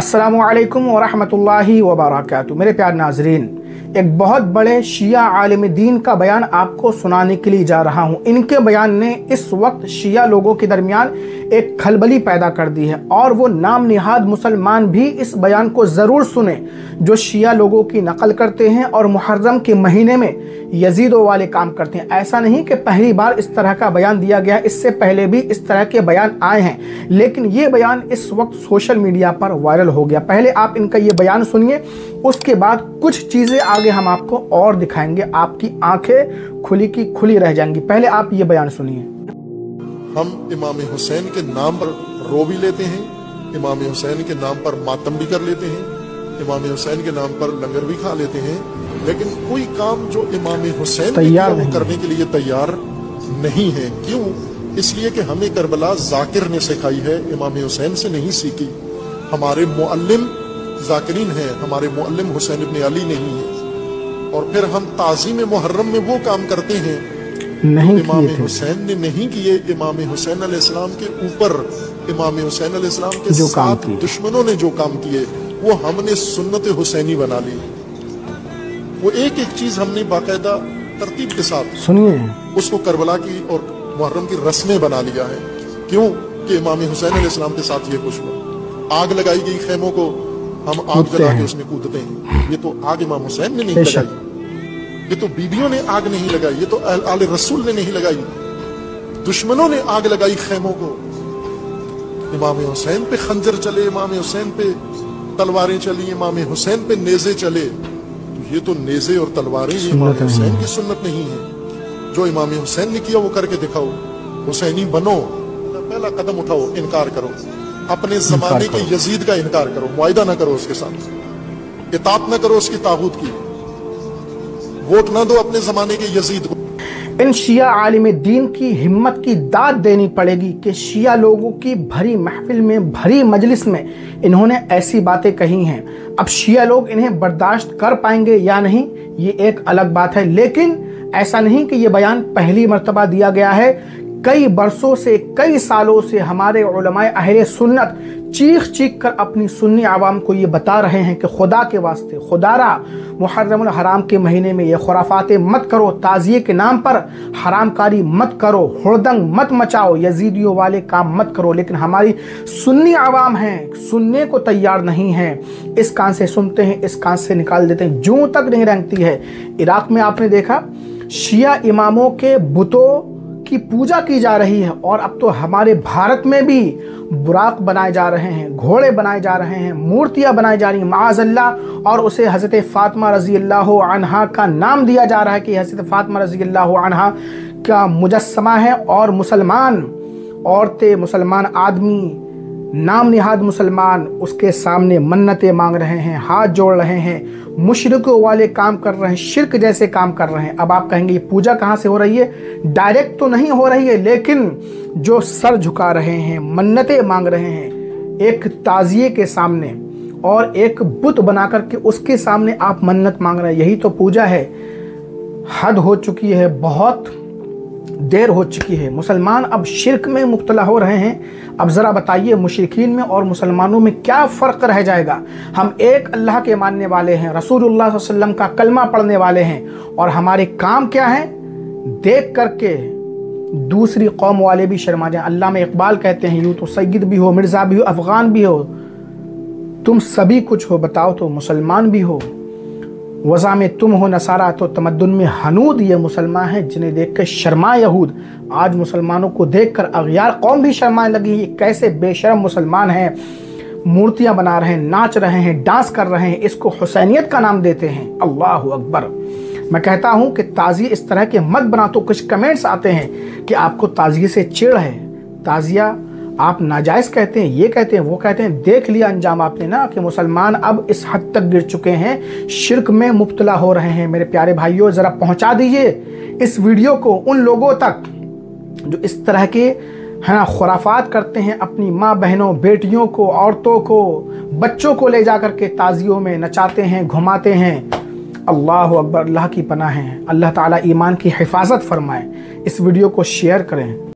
अस्सलामुअलैकुम वरहमतुल्लाहि वबरकातुहू। मेरे प्यार नाजरीन, एक बहुत बड़े शिया आलिम दीन का बयान आपको सुनाने के लिए जा रहा हूँ। इनके बयान ने इस वक्त शिया लोगों के दरमियान एक खलबली पैदा कर दी है और वो नाम निहाद मुसलमान भी इस बयान को ज़रूर सुने जो शिया लोगों की नकल करते हैं और मुहर्रम के महीने में यजीदों वाले काम करते हैं। ऐसा नहीं कि पहली बार इस तरह का बयान दिया गया, इससे पहले भी इस तरह के बयान आए हैं, लेकिन ये बयान इस वक्त सोशल मीडिया पर वायरल हो गया। पहले आप इनका ये बयान सुनिए, उसके बाद कुछ चीज़ें आगे हम आपको और दिखाएंगे, आपकी आंखें खुली की खुली रह जाएंगी। पहले आप ये बयान सुनिए। हम इमाम हुसैन के नाम पर रो भी लेते हैं, इमाम हुसैन के नाम पर मातम भी कर लेते हैं, इमाम हुसैन के नाम पर लंगर भी खा लेते हैं, लेकिन कोई काम जो इमाम हुसैन ने करने के लिए तैयार नहीं है। क्यों? इसलिए कि हमें करबला जाकिर ने सिखाई है, इमाम हुसैन से नहीं सीखी। हमारे मुअल्लिम जाकिरीन हैं, हमारे मुअल्लिम हुसैन इब्न अली नहीं है। और फिर हम ताज़ीम मुहर्रम में वो काम करते हैं नहीं, इमाम हुसैन ने नहीं किए। इमाम हुसैन अलैहिस्सलाम के ऊपर, इमाम हुसैन अलैहिस्सलाम के साथ दुश्मनों ने जो काम किए वो हमने सुन्नत हुसैनी बना ली। वो एक एक चीज हमने बाकायदा तरतीब के साथ सुनिए उसको करबला की और मुहर्रम की रस्में बना लिया है। क्यों? कि इमाम हुसैन अलैहिस्सलाम के साथ ये कुछ हुआ। आग लगाई गई खेमों को, हम आग जला के उसमें कूदते हैं। ये तो आग इमाम हुसैन ने नहीं लगाई, ये तो बीबियों ने आग नहीं लगाई, ये तो आले रसूल ने नहीं लगाई, दुश्मनों ने आग लगाई खेमों को। इमाम हुसैन पे खंजर चले, इमाम हुसैन पे तलवारें चली, इमाम हुसैन पे नेज़े चले। तो ये तो नेज़े और तलवारें इमाम हुसैन की सुन्नत नहीं है। जो इमाम हुसैन ने किया वो करके दिखाओ, हुसैनी बनो, पहला कदम उठाओ, इनकार करो, अपने जमाने के यजीद का इनकार करो, मुआहिदा ना करो उसके साथ, इताअत ना करो उसकी तागूत की, वोट ना दो अपने जमाने के यजीद को। इन शिया आलिम दीन की हिम्मत की दाद देनी पड़ेगी कि शिया लोगों की भरी महफिल में, भरी मजलिस में इन्होंने ऐसी बातें कही हैं। अब शिया लोग इन्हें बर्दाश्त कर पाएंगे या नहीं, ये एक अलग बात है, लेकिन ऐसा नहीं कि ये बयान पहली मर्तबा दिया गया है। कई बरसों से, कई सालों से हमारे उलमाए अहले सुन्नत चीख चीख कर अपनी सुन्नी आवाम को ये बता रहे हैं कि खुदा के वास्ते, खुदारा मुहर्रमुल हराम के महीने में ये खुराफातें मत करो, ताज़िये के नाम पर हरामकारी मत करो, हुड़दंग मत मचाओ, यजीदियों वाले काम मत करो। लेकिन हमारी सुन्नी आवाम है, सुनने को तैयार नहीं है। इस कान से सुनते हैं, इस कान से निकाल देते हैं, जूं तक नहीं रेंगती है। इराक में आपने देखा शिया इमामों के बुतों की पूजा की जा रही है, और अब तो हमारे भारत में भी बुराक बनाए जा रहे हैं, घोड़े बनाए जा रहे हैं, मूर्तियां बनाई जा रही हैं माअज़ल्लाह, और उसे हज़रत फ़ातिमा रज़ी अल्लाह अन्हा का नाम दिया जा रहा है कि हज़रत फ़ातिमा रज़ी अल्लाह अन्हा का मुजस्समा है। और मुसलमान औरतें, मुसलमान आदमी, नाम निहाद मुसलमान उसके सामने मन्नतें मांग रहे हैं, हाथ जोड़ रहे हैं, मुशरिकों वाले काम कर रहे हैं, शिर्क जैसे काम कर रहे हैं। अब आप कहेंगे ये पूजा कहाँ से हो रही है? डायरेक्ट तो नहीं हो रही है, लेकिन जो सर झुका रहे हैं, मन्नतें मांग रहे हैं एक ताज़िये के सामने और एक बुत बना करके उसके सामने आप मन्नत मांग रहे हैं, यही तो पूजा है। हद हो चुकी है, बहुत देर हो चुकी है। मुसलमान अब शिर्क में मुब्तला हो रहे हैं। अब ज़रा बताइए मुशरिकीन में और मुसलमानों में क्या फ़र्क रह जाएगा? हम एक अल्लाह के मानने वाले हैं, रसूलुल्लाह सल्लल्लाहु अलैहि वसल्लम का कलमा पढ़ने वाले हैं, और हमारे काम क्या है? देख करके दूसरी कौम वाले भी शर्मा जाएं। अल्लामा इकबाल कहते हैं, यूँ तो सैयद भी हो, मिर्ज़ा भी हो, अफ़गान भी हो, तुम सभी कुछ हो, बताओ तो मुसलमान भी हो। वज़ा में तुम हो नसारा तो तमद्दुन में हनूद, ये मुसलमान हैं जिन्हें देख कर शर्माए यहूद। आज मुसलमानों को देख कर अग़यार कौम भी शर्माने लगी। ये कैसे बेशरम मुसलमान हैं, मूर्तियां बना रहे हैं, नाच रहे हैं, डांस कर रहे हैं, इसको हुसैनियत का नाम देते हैं। अल्लाहु अकबर। मैं कहता हूं कि ताज़िये इस तरह के मत बना। तो कुछ कमेंट्स आते हैं कि आपको ताज़िये से चिढ़ है, ताज़िया आप नाजायज़ कहते हैं, ये कहते हैं, वो कहते हैं। देख लिया अंजाम आपने ना कि मुसलमान अब इस हद तक गिर चुके हैं, शिर्क में मुब्तला हो रहे हैं। मेरे प्यारे भाइयों, ज़रा पहुंचा दीजिए इस वीडियो को उन लोगों तक जो इस तरह के है ना खुराफात करते हैं, अपनी माँ बहनों, बेटियों को, औरतों को, बच्चों को ले जा कर के ताज़ियों में नचाते हैं, घुमाते हैं। अल्लाह अकबर। अल्लाह की पनाह है, अल्लाह ताला ईमान की हिफाजत फरमाए। इस वीडियो को शेयर करें।